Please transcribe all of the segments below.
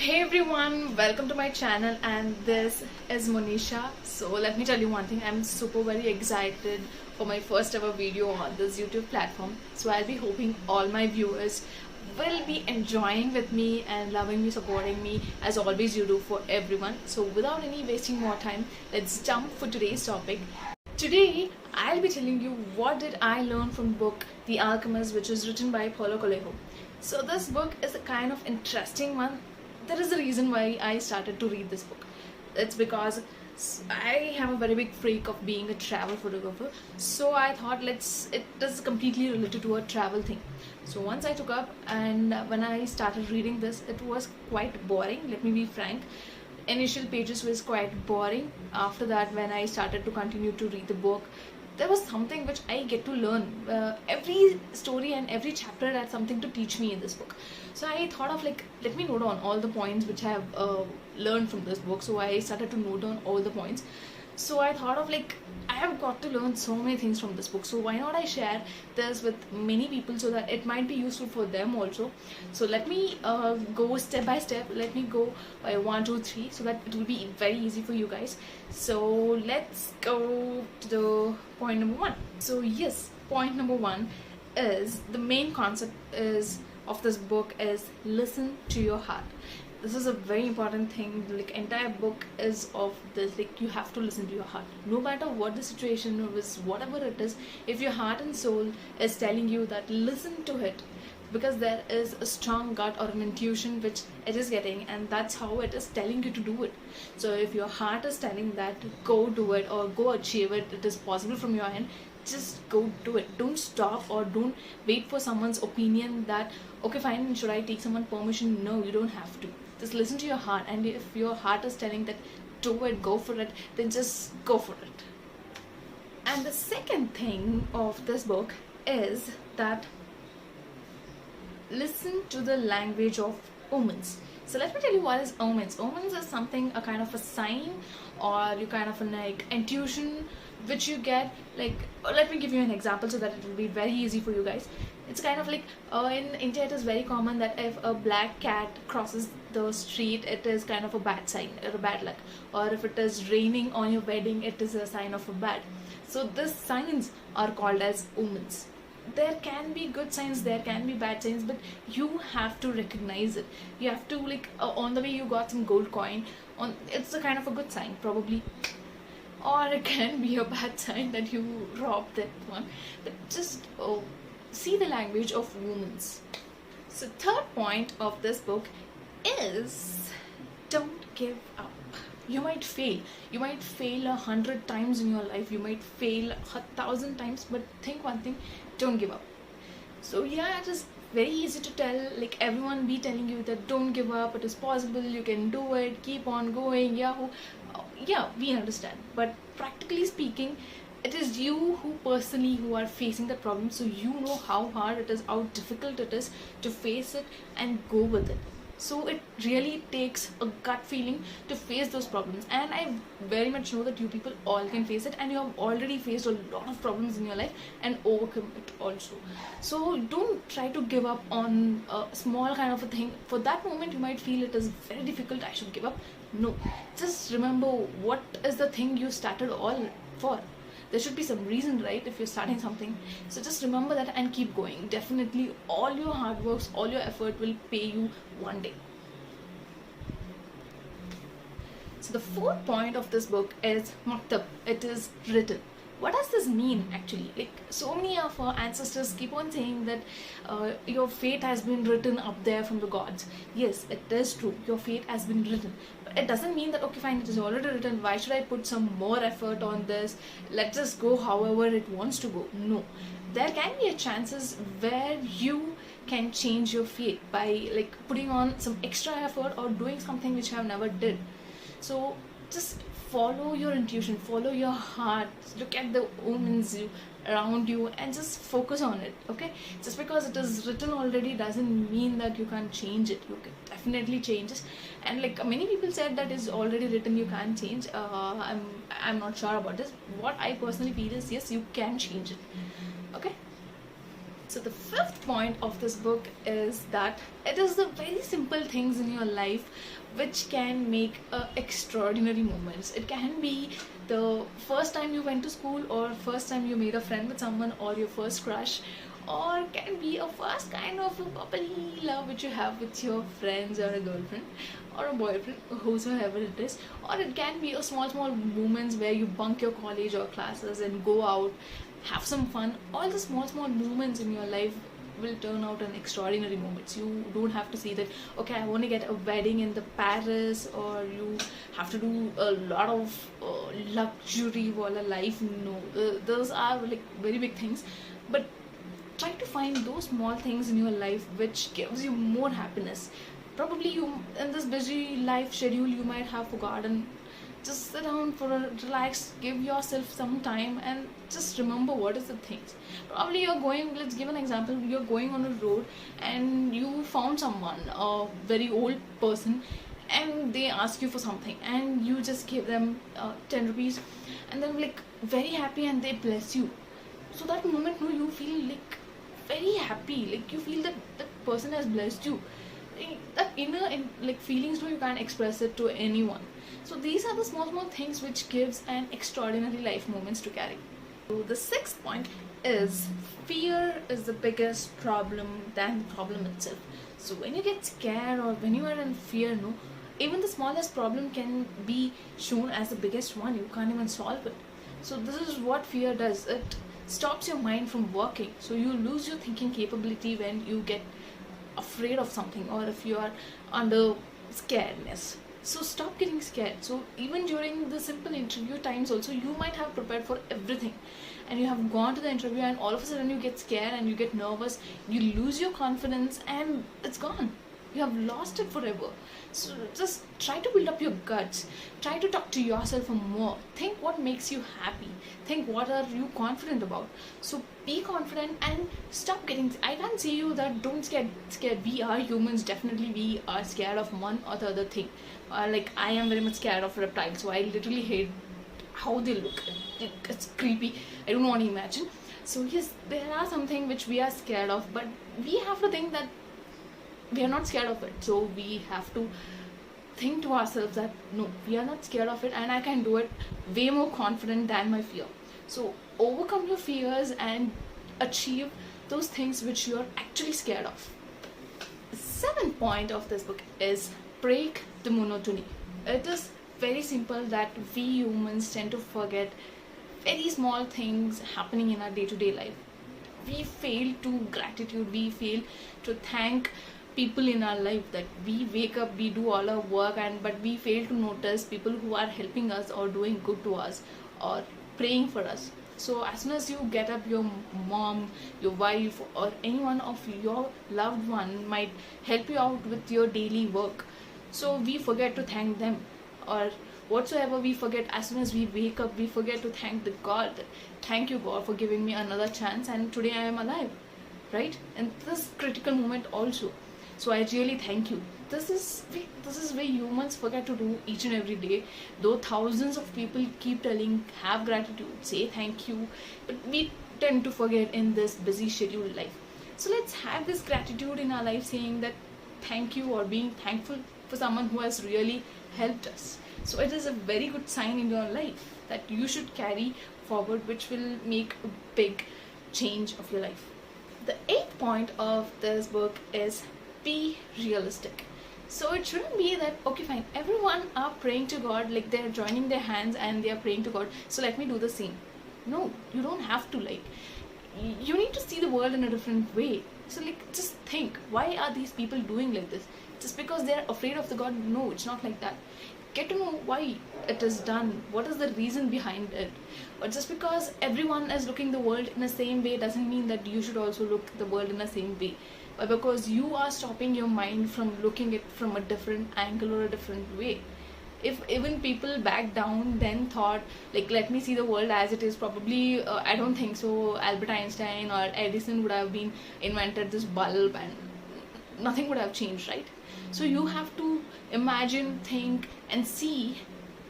Hey everyone, welcome to my channel, and this is Monisha. So let me tell you one thing, I'm super very excited for my first ever video on this YouTube platform. So I'll be hoping all my viewers will be enjoying with me and loving me, supporting me as always you do for everyone. So without any wasting more time, let's jump for today's topic. Today I'll be telling you what did I learn from book The Alchemist, which is written by Paulo Coelho. So this book is a kind of interesting one. There is a reason why I started to read this book. It's because I am a very big freak of being a travel photographer. So I thought it is completely related to a travel thing. So once I took up, and when I started reading this, it was quite boring. Let me be frank. Initial pages was quite boring. After that, when I started to continue to read the book, there was something which I get to learn. Every story and every chapter had something to teach me in this book. So I thought of let me note down all the points which I have learned from this book. So I started to note down all the points. So I thought of I have got to learn so many things from this book. So why not I share this with many people so that it might be useful for them also. So let me go step by step. Let me go by 1, 2, 3 so that it will be very easy for you guys. So let's go to the point number 1. So yes, point number 1 is the main concept is of this book is listen to your heart. This is a very important thing. Entire book is of this, you have to listen to your heart no matter what the situation is, whatever it is. If your heart and soul is telling you that, listen to it, because there is a strong gut or an intuition which it is getting, and that's how it is telling you to do it. So if your heart is telling that go do it or go achieve it, it is possible from your end, just go do it. Don't stop or don't wait for someone's opinion that okay fine, should I take someone's permission? No, you don't have to. Just listen to your heart, and if your heart is telling that do it, go for it, then just go for it. And the second thing of this book is that listen to the language of omens. So let me tell you what is omens. Omens is something, a kind of a sign, or you kind of intuition which you get. Let me give you an example so that it will be very easy for you guys. It's kind of in India it is very common that if a black cat crosses the street, it is kind of a bad sign or a bad luck, or if it is raining on your wedding, it is a sign of a bad. So these signs are called as omens. There can be good signs, there can be bad signs, but you have to recognize it. You have to on the way you got some gold coin, it's a kind of a good sign probably, or it can be a bad sign that you robbed that one. But just see the language of omens. So third point of this book is don't give up. You might fail 100 times in your life, you might fail 1,000 times, but think one thing, don't give up. So yeah, it is very easy to tell, everyone be telling you that don't give up, it is possible, you can do it, keep on going, yahoo. Yeah, we understand, but practically speaking, it is you who personally who are facing the problem, so you know how hard it is, how difficult it is to face it and go with it. So it really takes a gut feeling to face those problems, and I very much know that you people all can face it, and you have already faced a lot of problems in your life and overcome it also. So don't try to give up on a small kind of a thing. For that moment you might feel it is very difficult, I should give up. No, just remember what is the thing you started all for. There should be some reason, right, if you're starting something. So just remember that and keep going. Definitely all your hard works, all your effort will pay you one day. So the fourth point of this book is maktab. It is written. What does this mean actually? So many of our ancestors keep on saying that your fate has been written up there from the gods. Yes, it is true, your fate has been written, but it doesn't mean that okay fine, it is already written, why should I put some more effort on this, let's just go however it wants to go. No, there can be a chances where you can change your fate by putting on some extra effort or doing something which you have never did. So just follow your intuition, follow your heart, look at the omens around you and just focus on it. Okay, just because it is written already doesn't mean that you can't change it. You can definitely change it, and many people said that is already written, you can't change. I'm not sure about this. What I personally feel is yes, you can change it. Okay, So the fifth point of this book is that it is the very simple things in your life which can make extraordinary moments. It can be the first time you went to school, or first time you made a friend with someone, or your first crush, or can be a first kind of a puppy love which you have with your friends, or a girlfriend or a boyfriend, whosoever it is. Or it can be a small moments where you bunk your college or classes and go out, have some fun. All the small moments in your life will turn out an extraordinary moments. You don't have to say that, okay, I want to get a wedding in the Paris, or you have to do a lot of luxury wala life. No, those are like very big things. But try to find those small things in your life which gives you more happiness. Probably you, in this busy life schedule, you might have forgotten. Just sit down for a relax, give yourself some time, and just remember what is the things. Probably you're going, let's give an example, you're going on a road and you found someone, a very old person, and they ask you for something, and you just give them 10 rupees, and then like very happy, and they bless you. So that moment, no, you feel like very happy, like you feel that that person has blessed you. That inner like feelings, no, you can't express it to anyone. So these are the small things which gives an extraordinary life moments to carry. So the sixth point is fear is the biggest problem than the problem itself. So when you get scared or when you are in fear, no, even the smallest problem can be shown as the biggest one. You can't even solve it. So this is what fear does. It stops your mind from working. So you lose your thinking capability when you get afraid of something, or if you are under scaredness. So stop getting scared. So even during the simple interview times also, you might have prepared for everything, and you have gone to the interview, and all of a sudden you get scared and you get nervous, you lose your confidence, and it's gone. You have lost it forever. So just try to build up your guts. Try to talk to yourself more. Think what makes you happy. Think what are you confident about. So be confident and stop getting. I can't say you that don't get scared. We are humans. Definitely we are scared of one or the other thing. Like I am very much scared of reptiles. So I literally hate how they look. It's creepy. I don't want to imagine. So yes, there are something which we are scared of, but we have to think that we are not scared of it. So we have to think to ourselves that no, we are not scared of it, and I can do it way more confident than my fear. So overcome your fears and achieve those things which you are actually scared of. The seventh point of this book is break the monotony. It is very simple that we humans tend to forget very small things happening in our day-to-day life. We fail to gratitude, we fail to thank people in our life, that we wake up, we do all our work, and but we fail to notice people who are helping us or doing good to us or praying for us. So as soon as you get up, your mom, your wife, or anyone of your loved one might help you out with your daily work. So we forget to thank them, or whatsoever we forget. As soon as we wake up, we forget to thank the God. Thank you, God, for giving me another chance, and today I am alive, right? And this critical moment also. So I really thank you. This is where humans forget to do each and every day. Though thousands of people keep telling, have gratitude, say thank you, but we tend to forget in this busy scheduled life. So let's have this gratitude in our life, saying that thank you, or being thankful for someone who has really helped us. So it is a very good sign in your life that you should carry forward, which will make a big change of your life. The eighth point of this book is be realistic. So it shouldn't be that, okay fine, everyone are praying to God, like they're joining their hands and they are praying to God, so let me do the same. No, you don't have to. Like, you need to see the world in a different way. So like, just think, why are these people doing like this? Just because they're afraid of the God? No, it's not like that. Get to know why it is done, what is the reason behind it. But just because everyone is looking the world in the same way doesn't mean that you should also look the world in the same way. But because you are stopping your mind from looking it from a different angle or a different way. If even people back down then thought like, let me see the world as it is, probably I don't think so Albert Einstein or Edison would have been invented this bulb, and nothing would have changed, right? So you have to imagine, think, and see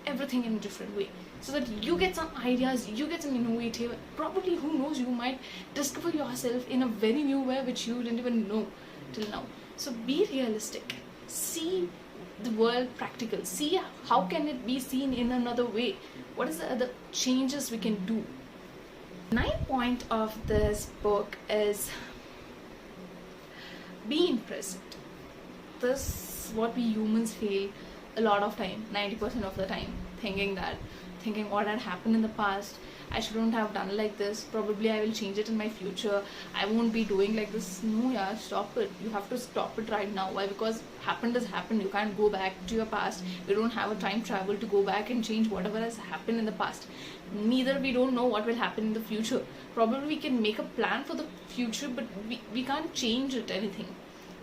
everything in a different way. so that you get some ideas, you get some innovative, probably, who knows, you might discover yourself in a very new way which you didn't even know till now. So be realistic, see the world practical, see how can it be seen in another way, what is the other changes we can do. 9th point of this book is being present. This what we humans fail a lot of time, 90% of the time, thinking what had happened in the past, I shouldn't have done like this, probably I will change it in my future, I won't be doing like this. No, yeah, stop it. You have to stop it right now. Why? Because happened has happened. You can't go back to your past. You don't have a time travel to go back and change whatever has happened in the past. Neither we don't know what will happen in the future. Probably we can make a plan for the future, but we can't change it anything,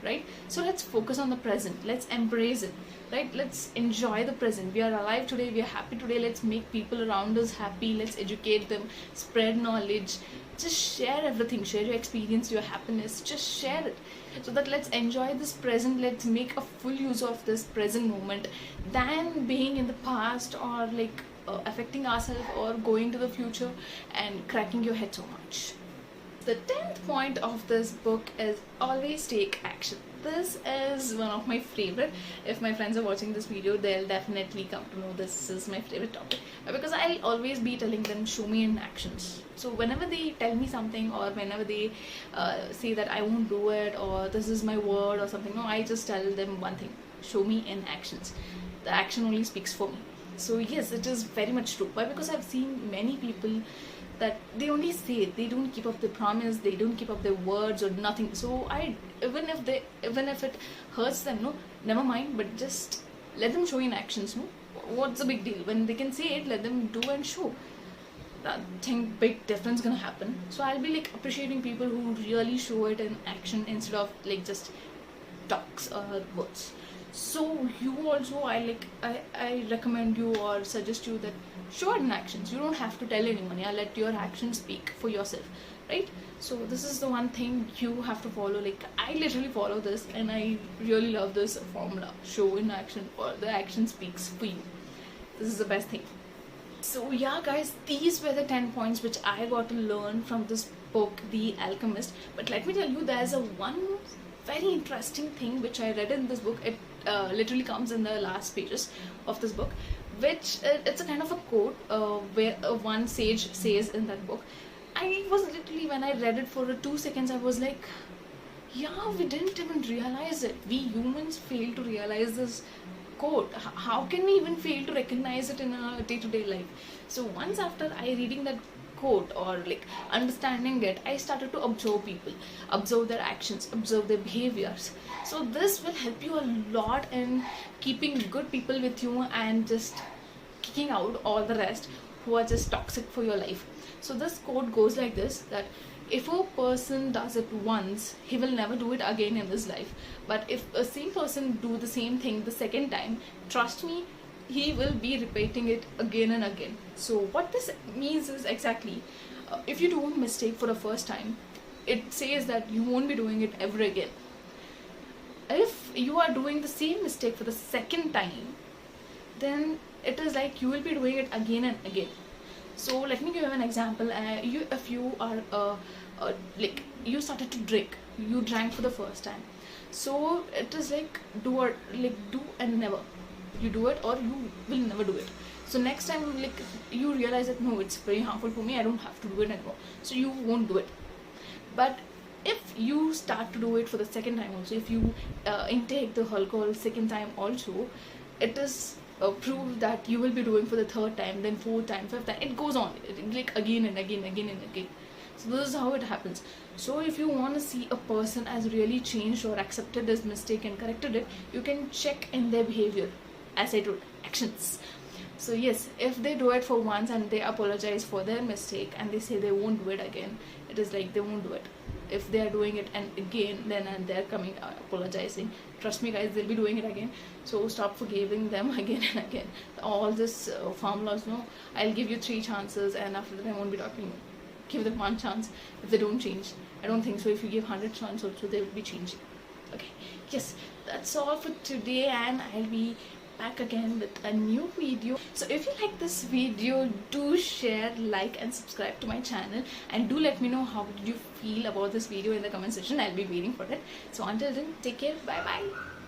right? So let's focus on the present, let's embrace it, right? Let's enjoy the present. We are alive today, we are happy today. Let's make people around us happy, let's educate them, spread knowledge, just share everything, share your experience, your happiness, just share it, so that let's enjoy this present. Let's make a full use of this present moment than being in the past, or like affecting ourselves, or going to the future and cracking your head so much. The 10th point of this book is always take action. This is one of my favorite. If my friends are watching this video, they'll definitely come to know this is my favorite topic, because I'll always be telling them, show me in actions. So whenever they tell me something, or whenever they say that I won't do it, or this is my word or something, no, I just tell them one thing: show me in actions. The action only speaks for me. So yes, it is very much true. Why? Because I've seen many people that they only say, they don't keep up the promise, they don't keep up their words or nothing. So even if it hurts them, no, never mind, but just let them show in actions. No, what's the big deal? When they can say it, let them do and show. I think big difference gonna happen. So I'll be like appreciating people who really show it in action instead of like just talks or words. So you also, I recommend you or suggest you that show it in actions. You don't have to tell anyone. Yeah, let your actions speak for yourself, right? So this is the one thing you have to follow. Like, I literally follow this, and I really love this formula: show in action, or the action speaks for you. This is the best thing. So yeah, guys, these were the 10 points which I got to learn from this book, The Alchemist. But let me tell you, there's one very interesting thing which I read in this book. It literally comes in the last pages of this book, which it's a kind of a quote where one sage says in that book. I was literally, when I read it for 2 seconds, I was like, yeah, we didn't even realize it. We humans fail to realize this quote. How can we even fail to recognize it in our day-to-day life? So once after I reading that quote, or like understanding it, I started to observe people, observe their actions, observe their behaviors. So this will help you a lot in keeping good people with you and just kicking out all the rest who are just toxic for your life. So this quote goes like this, that if a person does it once, he will never do it again in his life. But if a same person do the same thing the second time, trust me, he will be repeating it again and again. So what this means is exactly, if you do a mistake for the first time, it says that you won't be doing it ever again. If you are doing the same mistake for the second time, then it is like you will be doing it again and again. So let me give you an example. If you are like, you started to drink, you drank for the first time, so it is like do and never. You do it or you will never do it. So next time, like, you realize that no, it's very harmful for me, I don't have to do it anymore, so you won't do it. But if you start to do it for the second time also, if you intake the alcohol second time also, it is proved that you will be doing for the third time, then fourth time, fifth time, it goes on, like again and again, again and again. So this is how it happens. So if you want to see a person as really changed or accepted his mistake and corrected it, you can check in their behavior, as I told, actions. So yes, if they do it for once and they apologize for their mistake and they say they won't do it again, it is like they won't do it. If they are doing it and again, then and they're coming apologizing, trust me guys, they'll be doing it again. So stop forgiving them again and again. All this formulas, no, I'll give you 3 chances and after that I won't be talking. Give them 1 chance. If they don't change, I don't think so. If you give 100 chances also, they will be changing. Okay, yes, that's all for today, and I'll be back again with a new video. So if you like this video, do share, like and subscribe to my channel, and do let me know how did you feel about this video in the comment section. I'll be waiting for it. So until then, take care, bye bye.